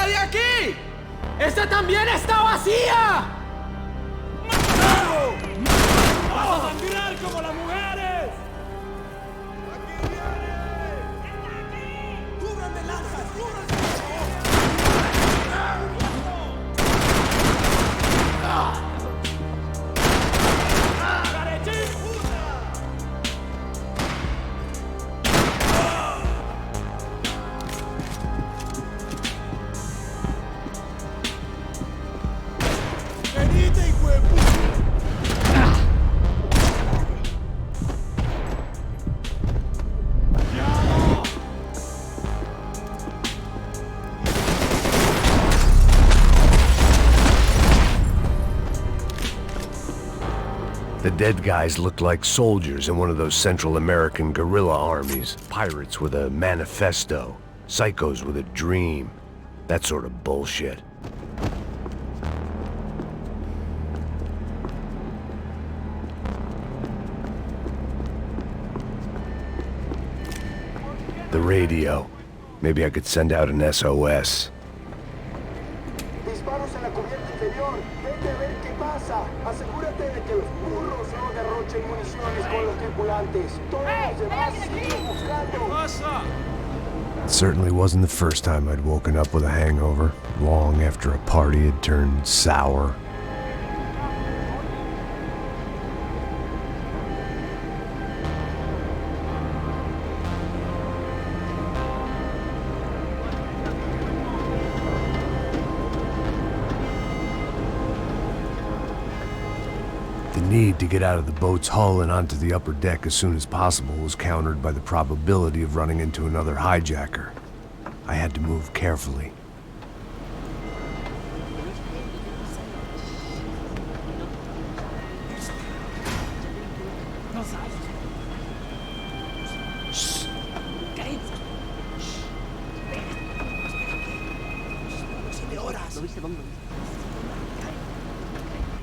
¡Nadie aquí! ¡Esta también está vacía! ¡Vas a sangrar como las mujeres! ¡Aquí viene! ¡Cúbranme lanzas! ¡Cúbranme! ¡Venite, hijo de puta! The dead guys looked like soldiers in one of those Central American guerrilla armies. Pirates with a manifesto. Psychos with a dream. That sort of bullshit. The radio. Maybe I could send out an SOS. Disparos en la cubierta inferior. Vete a ver qué pasa. Asegúrate de que los burros no derrochen municiones con los tripulantes. Todos los demás siguen buscando. It certainly wasn't the first time I'd woken up with a hangover, long after a party had turned sour. The need to get out of the boat's hull and onto the upper deck as soon as possible was countered by the probability of running into another hijacker. I had to move carefully.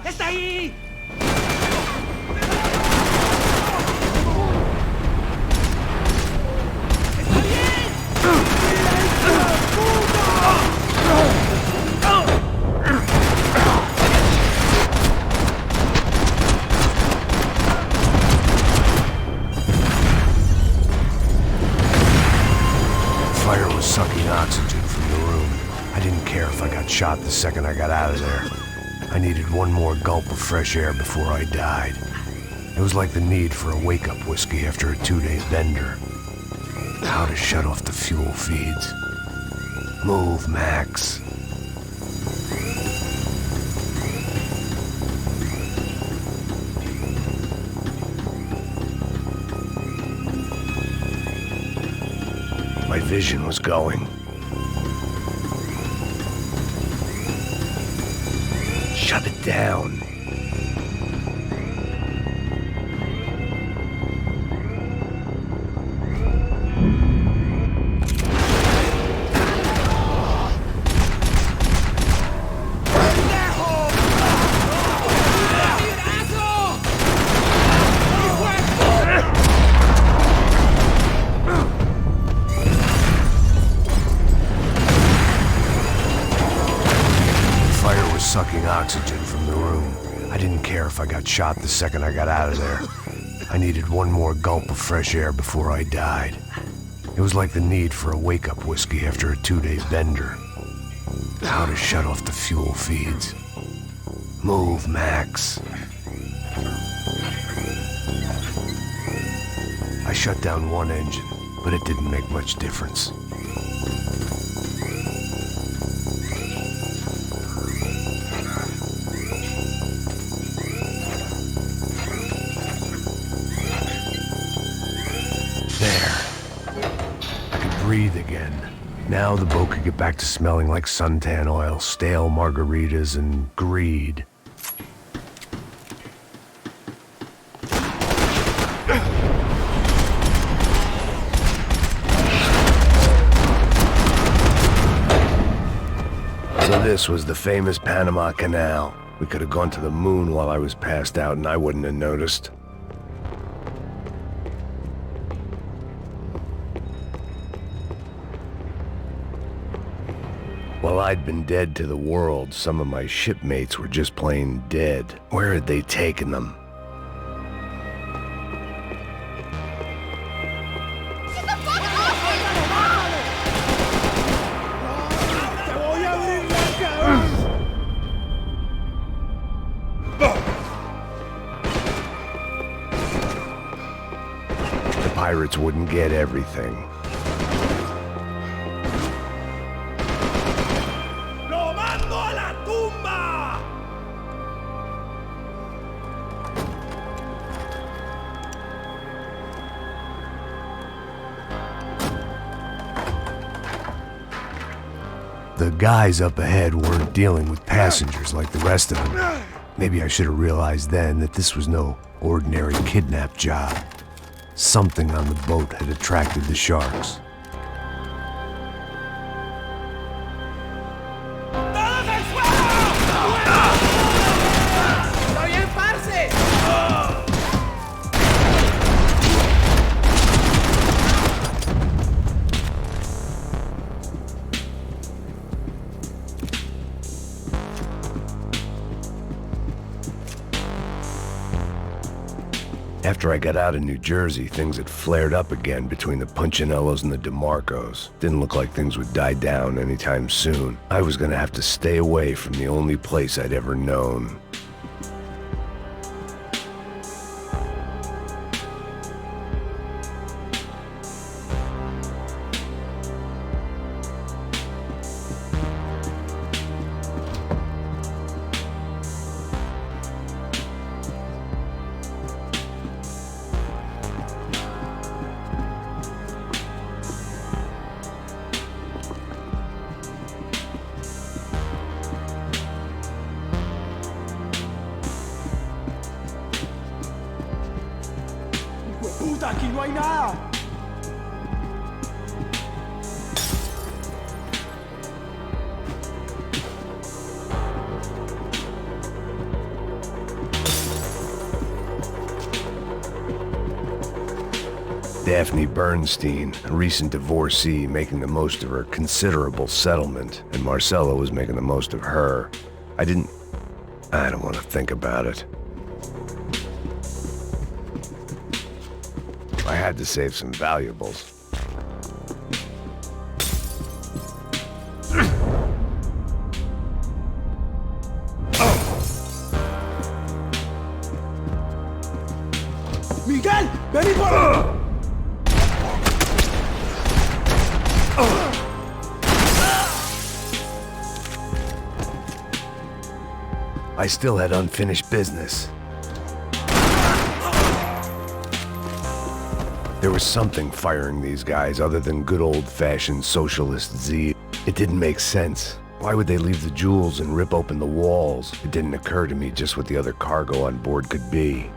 ¡Está ahí! Fire was sucking oxygen from the room. I didn't care if I got shot the second I got out of there. I needed one more gulp of fresh air before I died. It was like the need for a wake-up whiskey after a 2-day bender. How to shut off the fuel feeds. Move, Max. My vision was going. Shut it down. Sucking oxygen from the room. I didn't care if I got shot the second I got out of there. I needed one more gulp of fresh air before I died. It was like the need for a wake-up whiskey after a 2-day bender. How to shut off the fuel feeds. Move, Max. I shut down one engine, but it didn't make much difference. Breathe again. Now the boat could get back to smelling like suntan oil, stale margaritas, and greed. So this was the famous Panama Canal. We could have gone to the moon while I was passed out and I wouldn't have noticed. While I'd been dead to the world, some of my shipmates were just plain dead. Where had they taken them? The pirates wouldn't get everything. ¡Lo mando a la tumba! The guys up ahead weren't dealing with passengers like the rest of them. Maybe I should have realized then that this was no ordinary kidnap job. Something on the boat had attracted the sharks. ¡Todos al suelo! ¡Está bien, parce! After I got out of New Jersey, things had flared up again between the Punchinellos and the DeMarcos. Didn't look like things would die down anytime soon. I was gonna have to stay away from the only place I'd ever known. ¡Puta, aquí no hay nada! Daphne Bernstein, a recent divorcee, making the most of her considerable settlement, and Marcella was making the most of her. I don't want to think about it. I had to save some valuables. ¡Miguel! ¡Vení por... I still had unfinished business. There was something firing these guys other than good old-fashioned socialist zeal. It didn't make sense. Why would they leave the jewels and rip open the walls? It didn't occur to me just what the other cargo on board could be.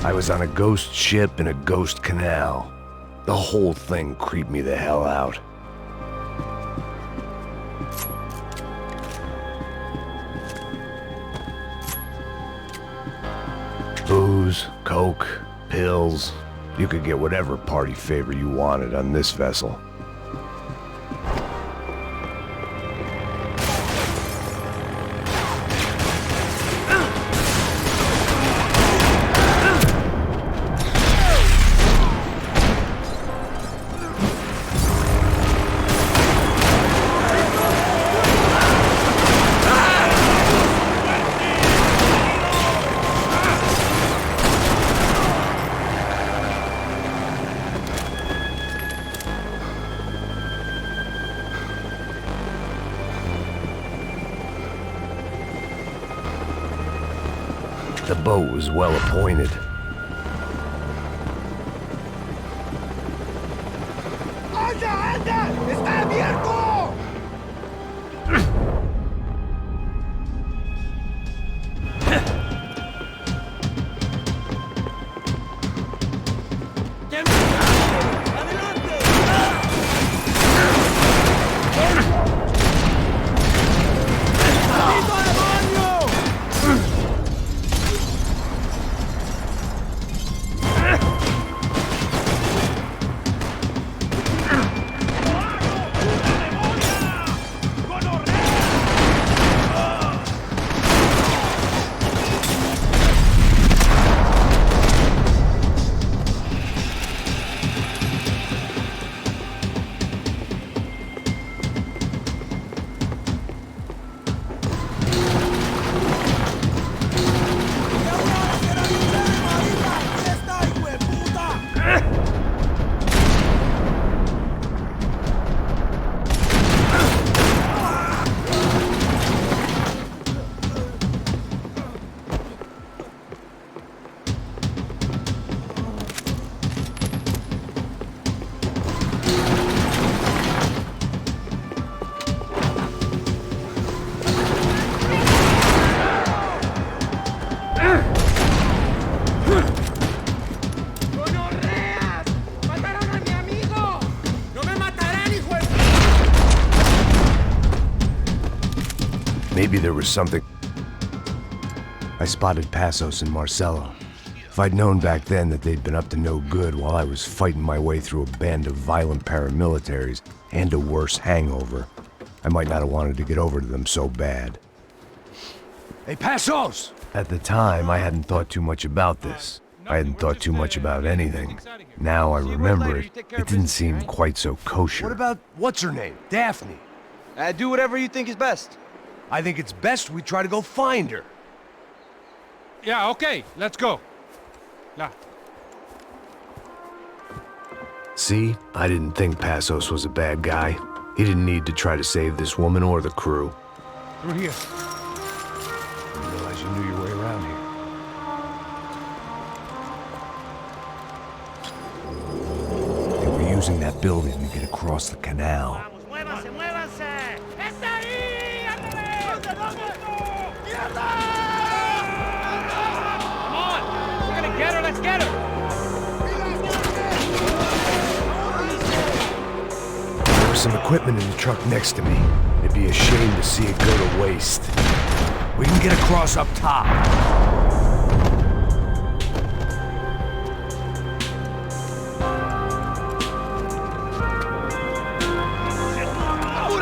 I was on a ghost ship in a ghost canal. The whole thing creeped me the hell out. Booze, coke, pills. You could get whatever party favor you wanted on this vessel. The boat was well appointed. ¡Anda, anda! ¡Está abierto! Maybe there was something. I spotted Passos and Marcelo. If I'd known back then that they'd been up to no good while I was fighting my way through a band of violent paramilitaries and a worse hangover, I might not have wanted to get over to them so bad. Hey, Passos! At the time, I hadn't thought too much about this. I hadn't thought too much about anything. Now I remember it, it didn't seem quite so kosher. What about, what's her name? Daphne. Do whatever you think is best. I think it's best we try to go find her. Yeah, okay, let's go. Nah. See? I didn't think Passos was a bad guy. He didn't need to try to save this woman or the crew. Through here. I didn't realize you knew your way around here. They were using that building to get across the canal. ¡Muévanse, muévanse! ¡Está ahí! ¡Ándale! Come on! We're gonna get her, let's get her! There was some equipment in the truck next to me. It'd be a shame to see it go to waste. We can get across up top.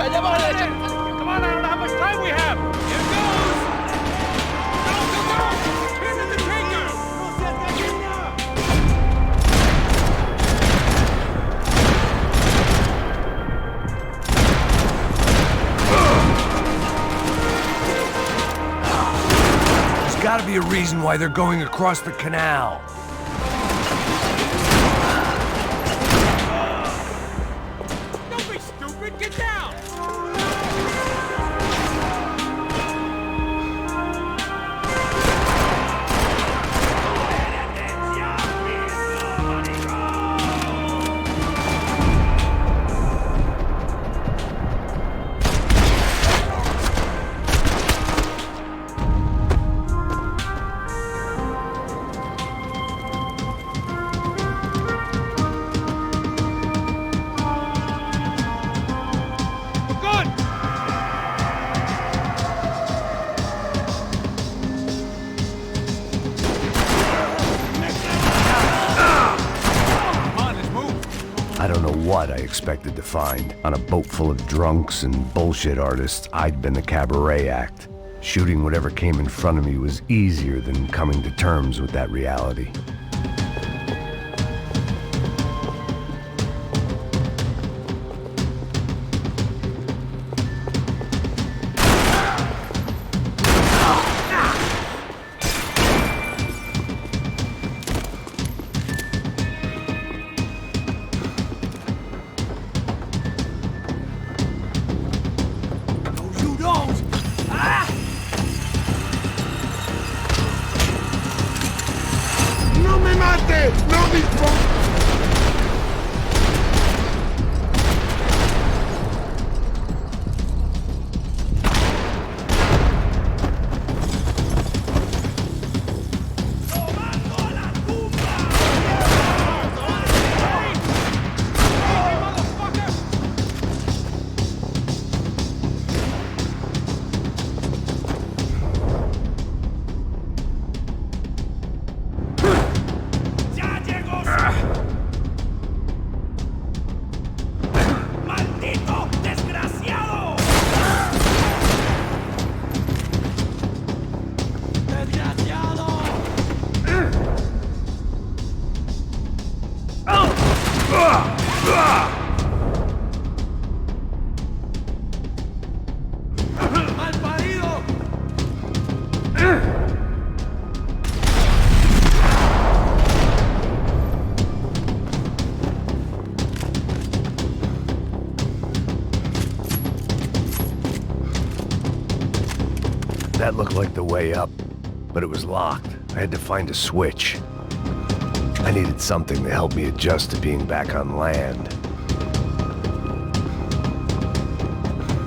Come on, I don't know how much time we have! Here goes! Go! Turn to the trigger! There's gotta be a reason why they're going across the canal. Don't be stupid, get down! I don't know what I expected to find. On a boat full of drunks and bullshit artists, I'd been the cabaret act. Shooting whatever came in front of me was easier than coming to terms with that reality. ¡No dispares! That looked like the way up, but it was locked. I had to find a switch. I needed something to help me adjust to being back on land.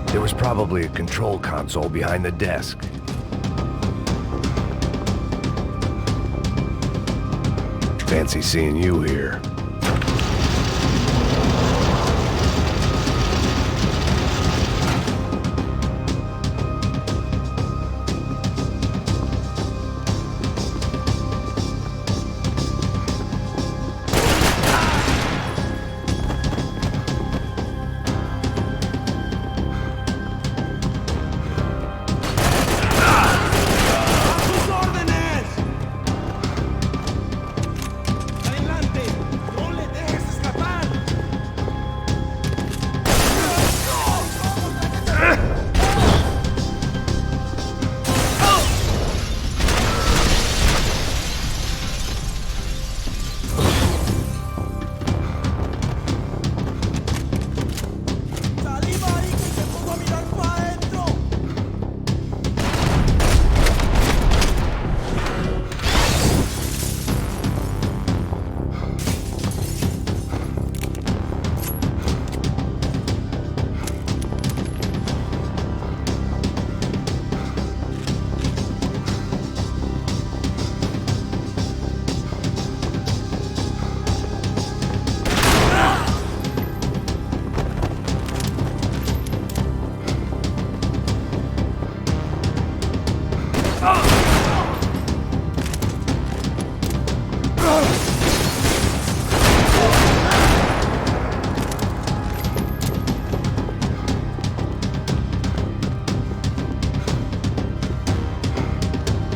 There was probably a control console behind the desk. Fancy seeing you here.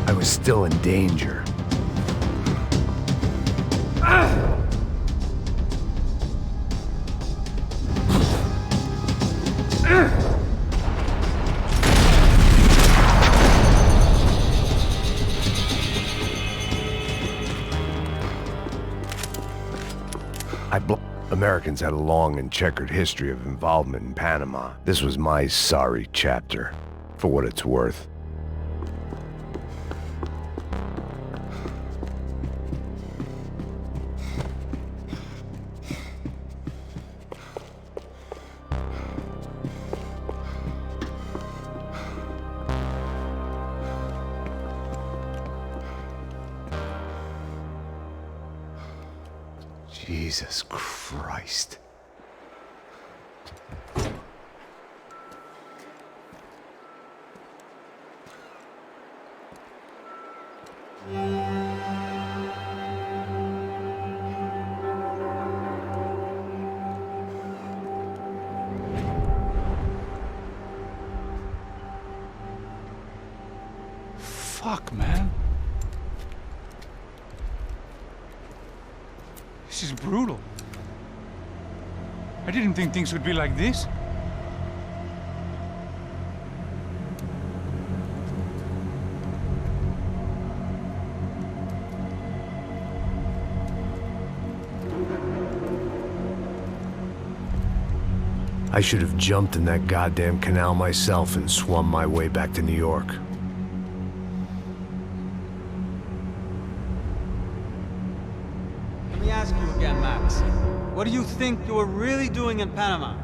I was still in danger. Americans had a long and checkered history of involvement in Panama. This was my sorry chapter, for what it's worth. Jesus Christ. Fuck, man. This is brutal. I didn't think things would be like this. I should have jumped in that goddamn canal myself and swum my way back to New York. Max. What do you think you were really doing in Panama?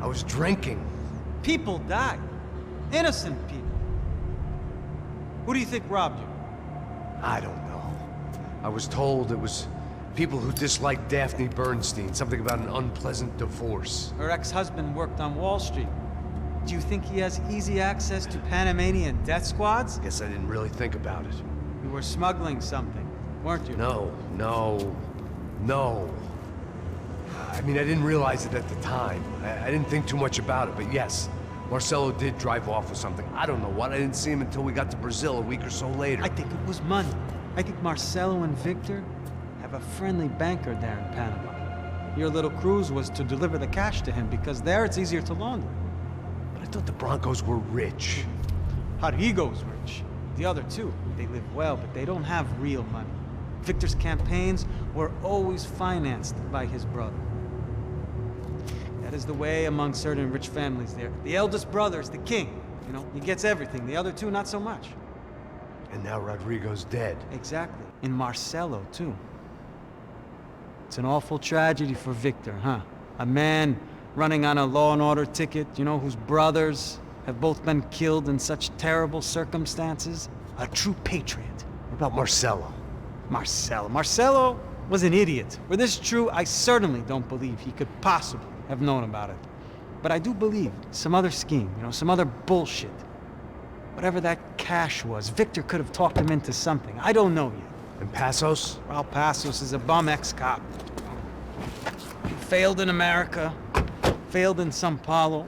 I was drinking. People died. Innocent people. Who do you think robbed you? I don't know. I was told it was people who disliked Daphne Bernstein, something about an unpleasant divorce. Her ex-husband worked on Wall Street. Do you think he has easy access to Panamanian death squads? Guess I didn't really think about it. You were smuggling something, weren't you? No. I mean, I didn't realize it at the time. I didn't think too much about it, but yes, Marcelo did drive off with something. I don't know what. I didn't see him until we got to Brazil a week or so later. I think it was money. I think Marcelo and Victor have a friendly banker there in Panama. Your little cruise was to deliver the cash to him because there it's easier to launder. But I thought the Broncos were rich. Rodrigo's rich. The other two, they live well, but they don't have real money. Victor's campaigns were always financed by his brother. That is the way among certain rich families there. The eldest brother is the king. You know, he gets everything. The other two, not so much. And now Rodrigo's dead. Exactly. And Marcelo, too. It's an awful tragedy for Victor, huh? A man running on a law and order ticket, you know, whose brothers have both been killed in such terrible circumstances. A true patriot. What about Marcelo? Marcelo was an idiot. Were this true, I certainly don't believe he could possibly have known about it. But I do believe some other scheme, you know, some other bullshit. Whatever that cash was, Victor could have talked him into something. I don't know yet. And Passos? Well, Passos is a bum ex-cop. He failed in America, failed in Sao Paulo.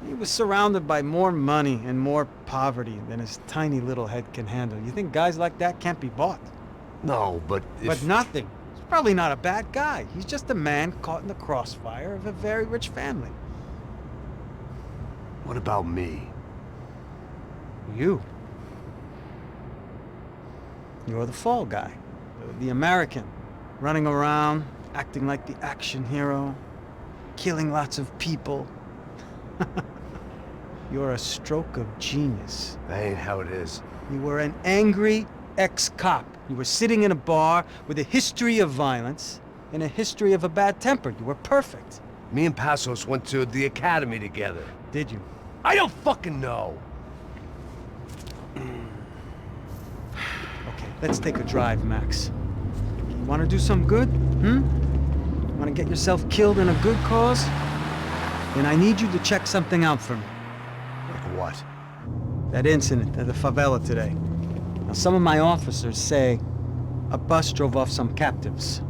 He was surrounded by more money and more poverty than his tiny little head can handle. You think guys like that can't be bought? No, but if... But nothing. He's probably not a bad guy. He's just a man caught in the crossfire of a very rich family. What about me? You. You're the fall guy. The American. Running around, acting like the action hero. Killing lots of people. You're a stroke of genius. That ain't how it is. You were an angry ex-cop. You were sitting in a bar with a history of violence and a history of a bad temper. You were perfect. Me and Passos went to the academy together. Did you? I don't fucking know. Okay, let's take a drive, Max. You want to do some good? Want to get yourself killed in a good cause? Then I need you to check something out for me. Like what? That incident at the favela today. Now, some of my officers say a bus drove off some captives.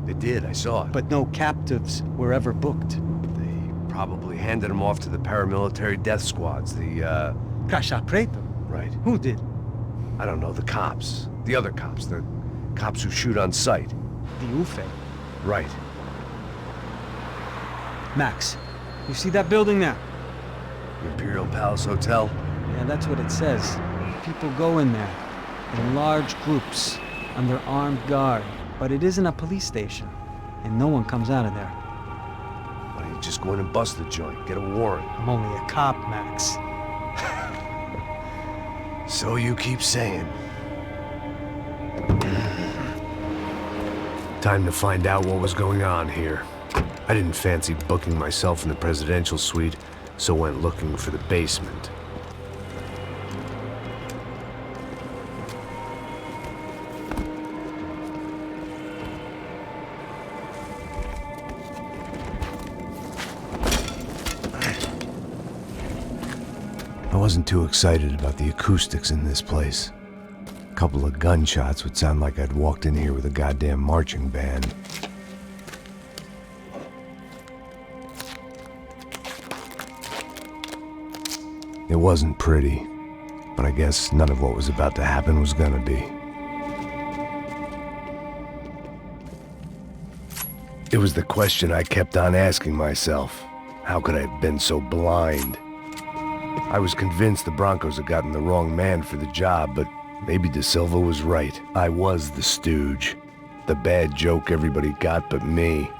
They did, I saw it. But no captives were ever booked. They probably handed them off to the paramilitary death squads, the, Caixa Preta? Right. Who did? I don't know, the cops. The other cops, the cops who shoot on sight. The UFE. Right. Max, you see that building there? The Imperial Palace Hotel? Yeah, that's what it says. People go in there, in large groups, under armed guard. But it isn't a police station, and no one comes out of there. Why don't you just go in and bust the joint, get a warrant? I'm only a cop, Max. So you keep saying. Time to find out what was going on here. I didn't fancy booking myself in the presidential suite, so went looking for the basement. I wasn't too excited about the acoustics in this place. A couple of gunshots would sound like I'd walked in here with a goddamn marching band. It wasn't pretty, but I guess none of what was about to happen was gonna be. It was the question I kept on asking myself. How could I have been so blind? I was convinced the Broncos had gotten the wrong man for the job, but maybe De Silva was right. I was the stooge. The bad joke everybody got but me.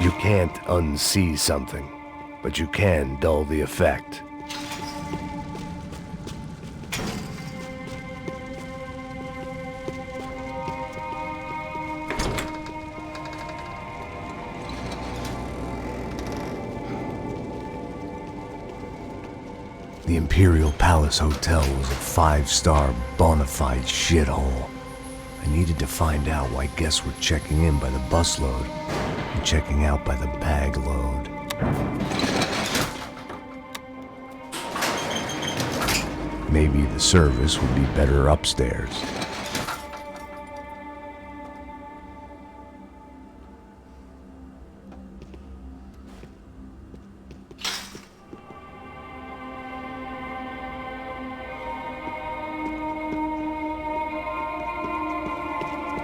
You can't unsee something, but you can dull the effect. The Imperial Palace Hotel was a 5-star bona fide shithole. I needed to find out why guests were checking in by the busload and checking out by the bag load. Maybe the service would be better upstairs.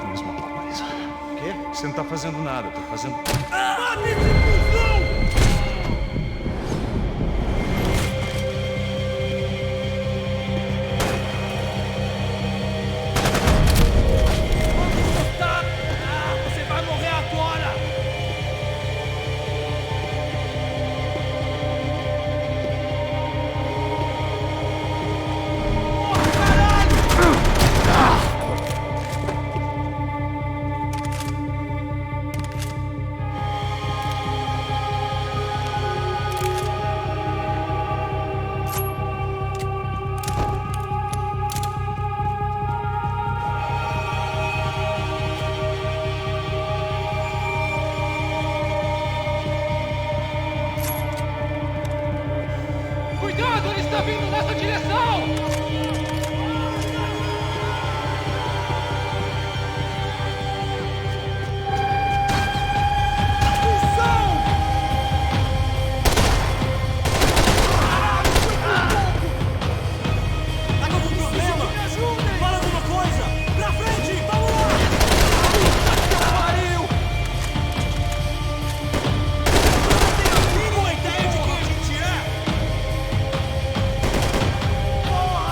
Mesma coisa. O quê? Você não tá fazendo nada, eu tô fazendo... Você vai morrer agora! Cuidado, ele está vindo nessa direção! Tá com algum problema? Fala alguma coisa! Pra frente! Vamos lá! Pariu! Não tem a mínima ideia de quem a gente é? Porra!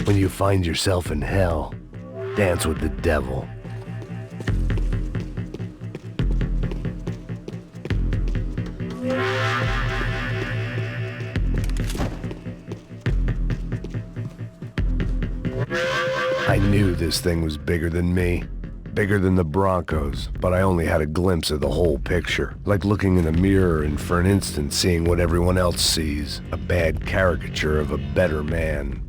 When you find yourself in hell, dance with the devil. I knew this thing was bigger than me, bigger than the Broncos, but I only had a glimpse of the whole picture, like looking in a mirror and for an instant seeing what everyone else sees, a bad caricature of a better man.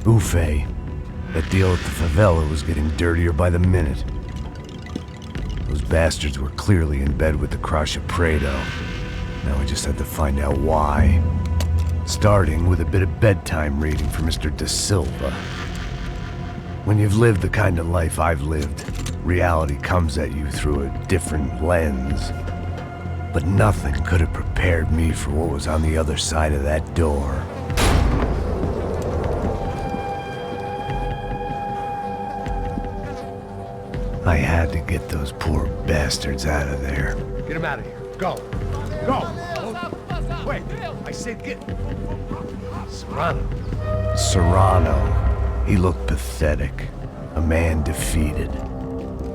Ufe. That deal at the favela was getting dirtier by the minute. Those bastards were clearly in bed with the Crusher Prado. Now I just had to find out why. Starting with a bit of bedtime reading for Mr. Da Silva. When you've lived the kind of life I've lived, reality comes at you through a different lens. But nothing could have prepared me for what was on the other side of that door. I had to get those poor bastards out of there. Get him out of here. Go. Go. Wait. I said get... Serrano. Serrano. He looked pathetic. A man defeated.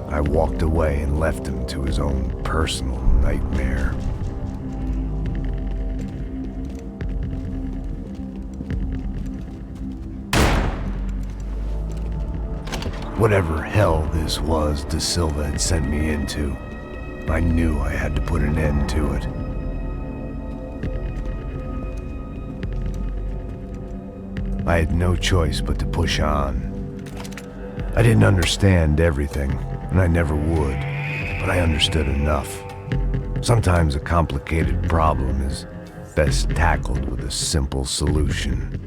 I walked away and left him to his own personal nightmare. Whatever hell this was Da Silva had sent me into, I knew I had to put an end to it. I had no choice but to push on. I didn't understand everything, and I never would, but I understood enough. Sometimes a complicated problem is best tackled with a simple solution.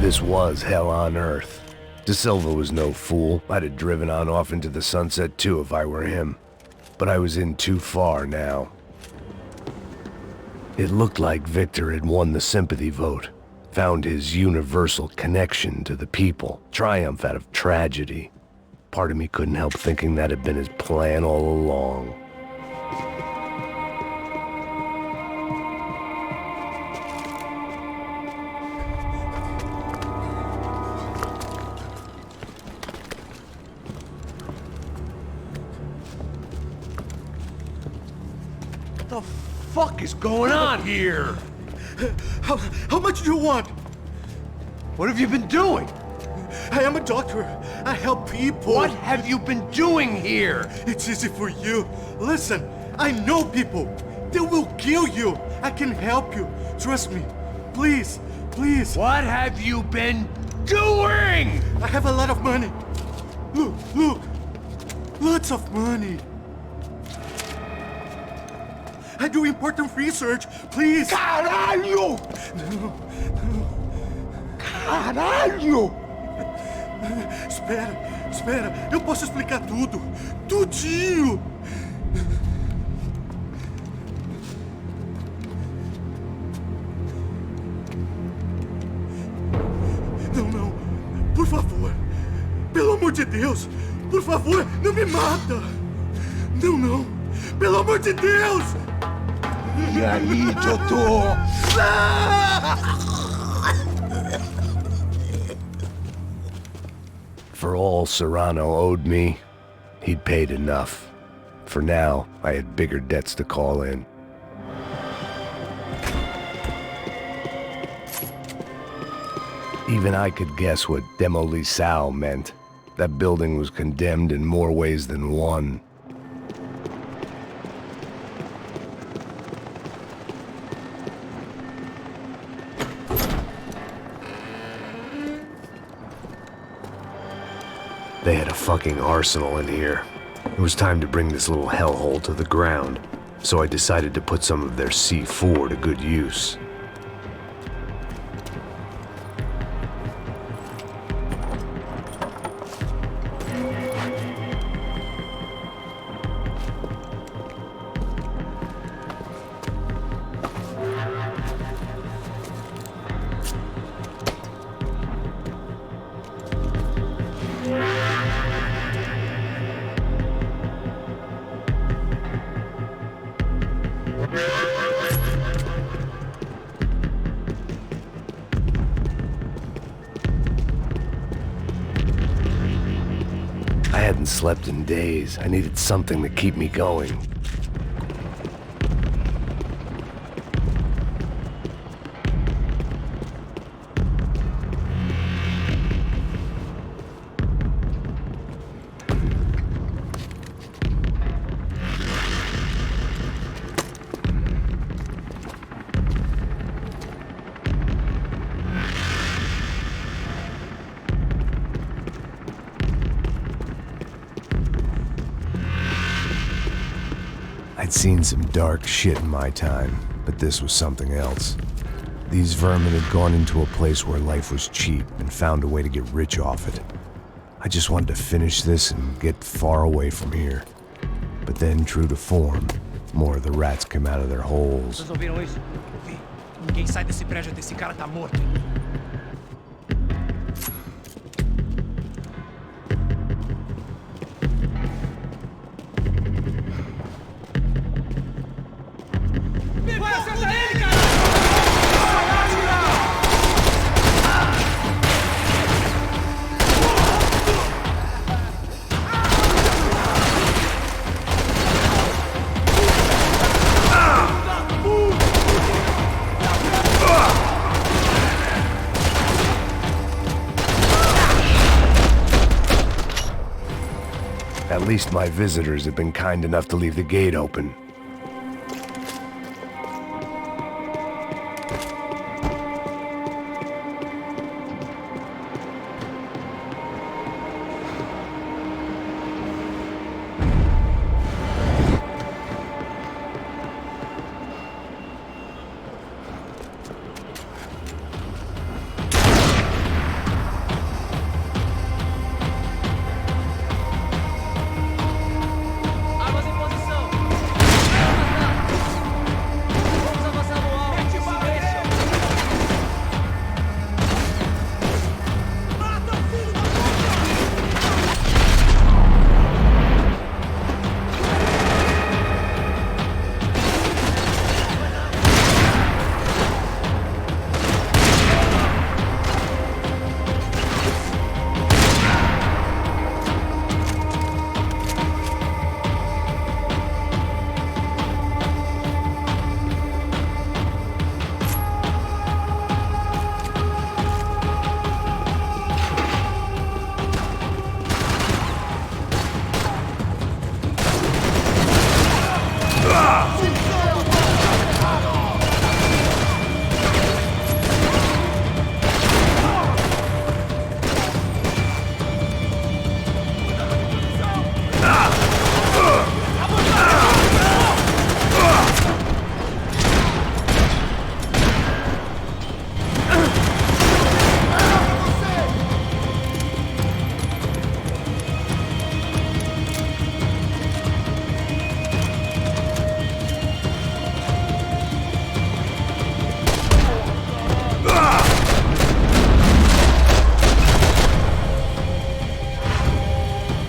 This was hell on earth. De Silva was no fool. I'd have driven on off into the sunset too if I were him. But I was in too far now. It looked like Victor had won the sympathy vote, found his universal connection to the people, triumph out of tragedy. Part of me couldn't help thinking that had been his plan all along. What the fuck is going on here? How much do you want? What have you been doing? I am a doctor. I help people. What have you been doing here? It's easy for you. Listen, I know people. They will kill you. I can help you. Trust me. Please, please. What have you been doing? I have a lot of money. Look, look. Lots of money. I do important research. Please. Caralho! Caralho! Espera, espera. Eu posso explicar tudo. Tudinho. Não, não. Por favor. Pelo amor de Deus. Por favor, não me mata. Não, não. Pelo amor de Deus. E aí, doutor? For all Serrano owed me, he'd paid enough. For now, I had bigger debts to call in. Even I could guess what demolição meant. That building was condemned in more ways than one. They had a fucking arsenal in here. It was time to bring this little hellhole to the ground, so I decided to put some of their C4 to good use. I hadn't slept in days. I needed something to keep me going. I'd seen some dark shit in my time, but this was something else. These vermin had gone into a place where life was cheap and found a way to get rich off it. I just wanted to finish this and get far away from here. But then, true to form, more of the rats came out of their holes. Vocês ouviram isso? Vi. Ninguém sai desse prédio até esse cara tá morto. At least my visitors have been kind enough to leave the gate open.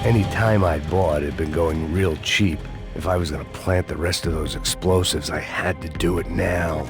Any time I'd bought had been going real cheap. If I was gonna plant the rest of those explosives, I had to do it now.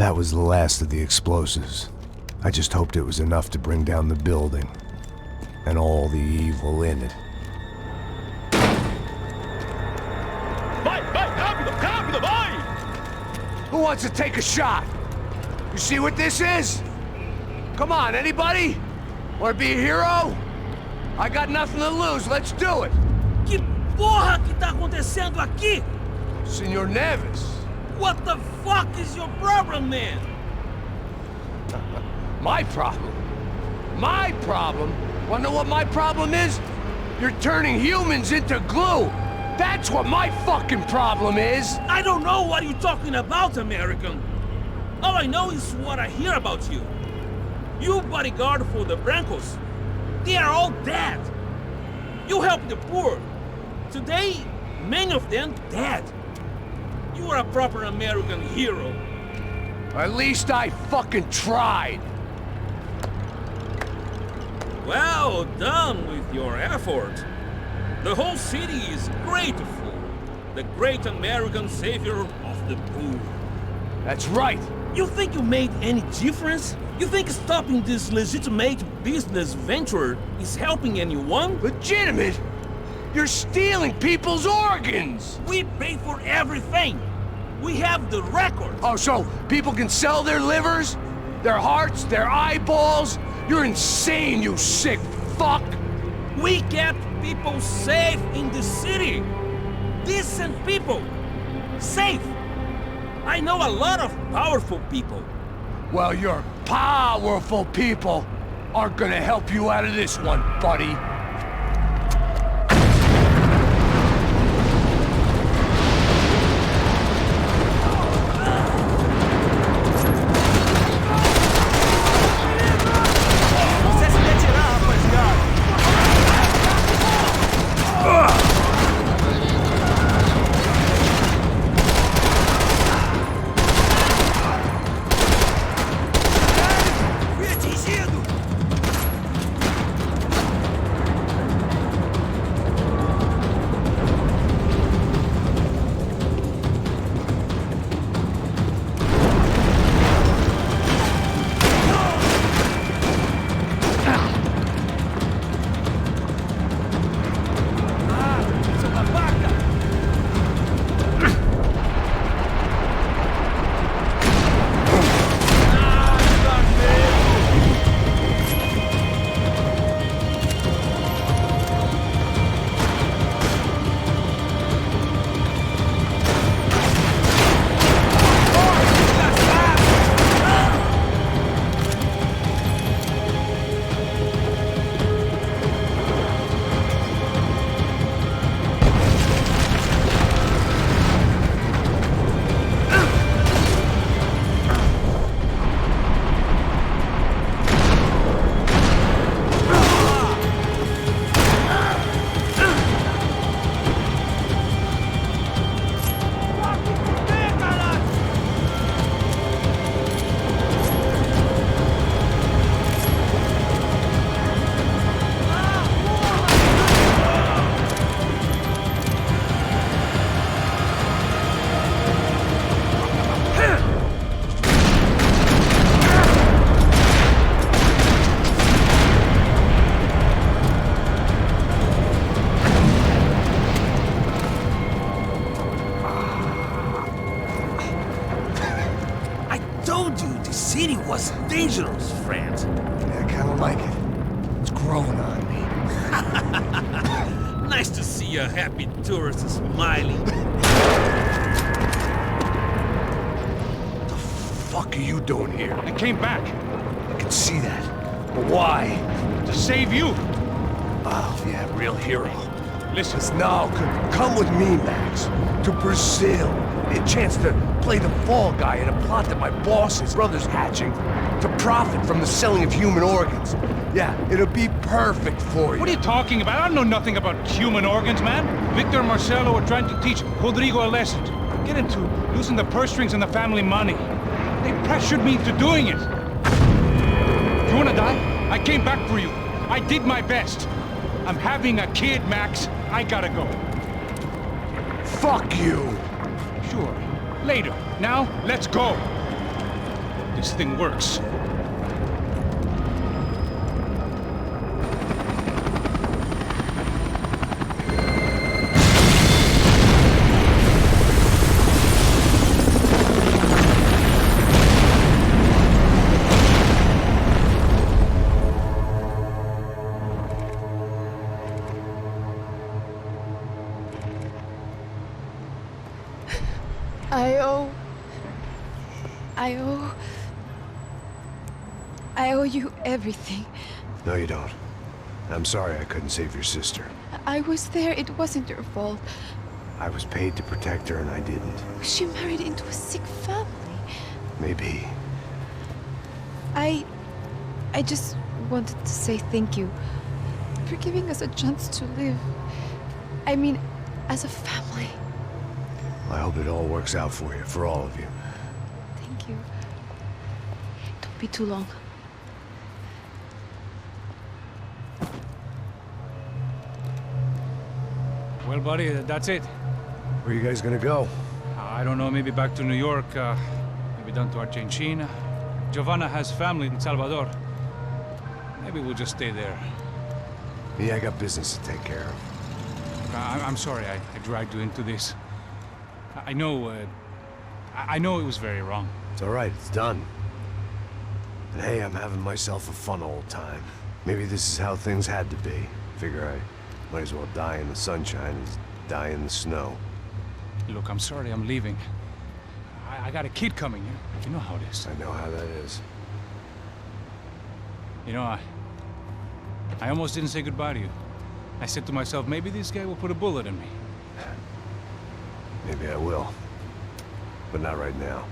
That was the last of the explosives. I just hoped it was enough to bring down the building and all the evil in it. Vai, rápido, rápido, vai! Who wants to take a shot? You see what this is? Come on, anybody? Want to be a hero? I got nothing to lose, let's do it! Que porra que tá acontecendo aqui? Senor Neves. What the fuck is your problem, man? My problem? My problem? Wanna know what my problem is? You're turning humans into glue! That's what my fucking problem is! I don't know what you're talking about, American. All I know is what I hear about you. You bodyguard for the Brancos. They are all dead. You help the poor. Today, many of them dead. You are a proper American hero. At least I fucking tried. Well done with your effort. The whole city is grateful. The great American savior of the poor. That's right. You think you made any difference? You think stopping this legitimate business venture is helping anyone? Legitimate? You're stealing people's organs! We pay for everything. We have the record. Oh, so people can sell their livers? Their hearts? Their eyeballs? You're insane, you sick fuck! We kept people safe in the city. Decent people. Safe. I know a lot of powerful people. Well, your powerful people aren't gonna help you out of this one, buddy. That's dangerous, friend. Yeah, I kinda like it. It's growing on me. Nice to see a happy tourist smiling. What the fuck are you doing here? I came back I can see that. But why? to save you. Oh, yeah, real hero. Listen, Now, come with me, Max. To Brazil. A chance to play the fall guy in a plot that my boss's brother's hatching to profit from the selling of human organs. Yeah, it'll be perfect for you. what are you talking about? I know nothing about human organs, man. Victor and Marcelo are trying to teach Rodrigo a lesson. Get into losing the purse strings and the family money. They pressured me into doing it. You wanna die? I came back for you. I did my best. I'm having a kid, Max. I gotta go. Fuck you! Sure. Later. Now, let's go. This thing works. I owe you everything. No, you don't. I'm sorry I couldn't save your sister. I was there. It wasn't your fault. I was paid to protect her and I didn't. She married into a sick family. Maybe. I just wanted to say thank you for giving us a chance to live. I mean, as a family. I hope it all works out for you, for all of you. Thank you. Don't be too long. Well, buddy, that's it. Where are you guys gonna go? I don't know, maybe back to New York, maybe down to Argentina. Giovanna has family in Salvador. Maybe we'll just stay there. Yeah, I got business to take care of. I'm sorry I dragged you into this. I know it was very wrong. It's all right, it's done. And hey, I'm having myself a fun old time. Maybe this is how things had to be. Figure I might as well die in the sunshine as die in the snow. Look, I'm sorry I'm leaving. I got a kid coming, you know how it is. I know how that is. You know, I almost didn't say goodbye to you. I said to myself, maybe this guy will put a bullet in me. Maybe I will. But not right now.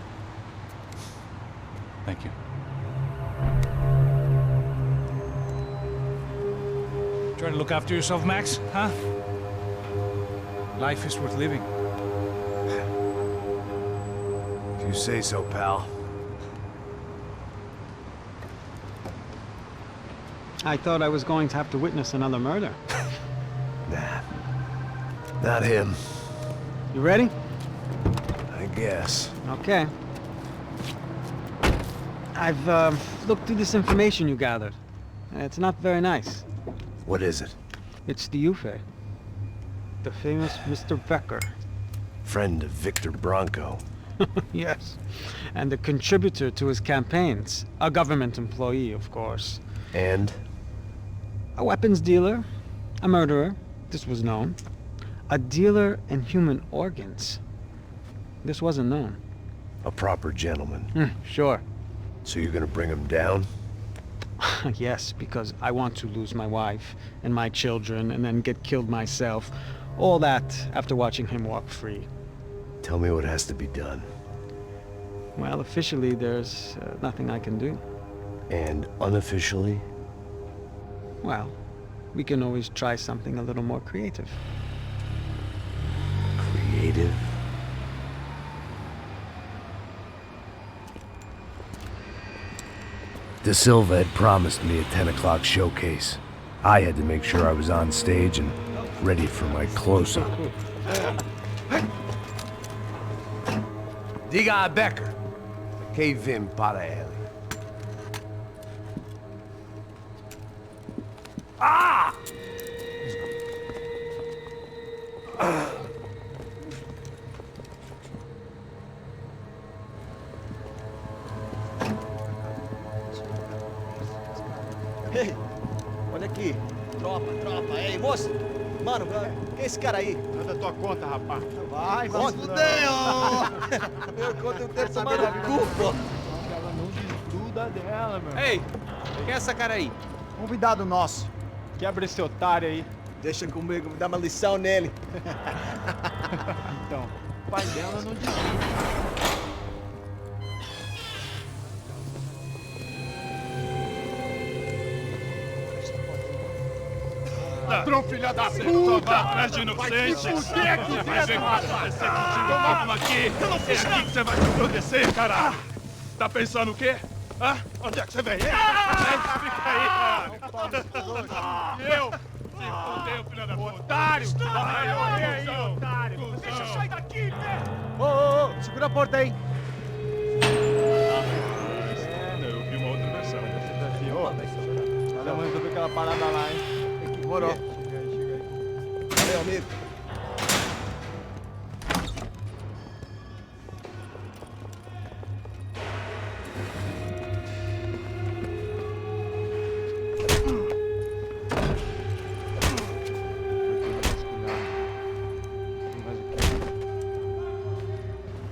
Thank you. Try to look after yourself, Max, huh? Life is worth living. If you say so, pal. I thought I was going to have to witness another murder. Nah. Not him. You ready? I guess. Okay. I've looked through this information you gathered. It's not very nice. What is it? It's the Ufe. The famous Mr. Becker. Friend of Victor Bronco. Yes. And a contributor to his campaigns. A government employee, of course. And? A weapons dealer. A murderer. This was known. A dealer in human organs. This wasn't known. A proper gentleman. Sure. So you're gonna bring him down? Yes, because I want to lose my wife and my children and then get killed myself. All that after watching him walk free. Tell me what has to be done. Well, officially, there's nothing I can do. And unofficially? Well, we can always try something a little more creative. Creative? De Silva had promised me a 10 o'clock showcase. I had to make sure I was on stage and ready for my close-up. Diga a Becker. Que vim para ele. Ah! Ei, olha aqui. Tropa. Ei, moço. Mano, quem é esse cara aí? Manda tua conta, rapaz. Vai fudeu! Meu conta eu quero tomar no cu, pô. Ela não desgruda dela, meu. Ei, quem é essa cara aí? Convidado nosso. Quebra esse otário aí. Deixa comigo, me dá uma lição nele. Então, o pai dela não desgruda. Ladrão, filha da puta! Atrás de inocentes! Vai se fuder aqui dentro, rapaz! Você continua arma aqui! Eu não fiz nada! Que você vai se proteger, caralho! Tá pensando o quê? Hã? Onde é que você vem? Fica aí, cara! Eu? Se fudeu, filha da puta! Otário! Vai, olha aí, otário! Deixa eu sair daqui, né? Ô, segura a porta aí. Eu vi uma outra versão. Olha, mãe, eu vi aquela parada lá, hein? Morou. Chega aí. Valeu, amigo.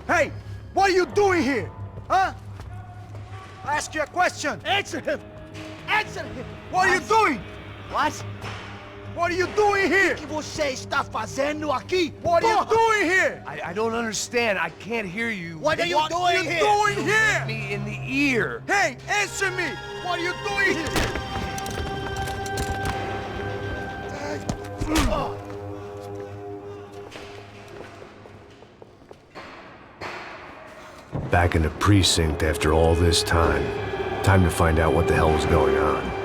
Hey! What are you doing here? Huh? I ask you a question. Answer him! Answer him! What are you doing? What? What are you doing here? O que você está fazendo aqui? What are you doing here? I don't understand. I can't hear you. What are you doing here? Doing here? Me in the ear. Hey, answer me! What are you doing here? Back in the precinct after all this time. Time to find out what the hell was going on.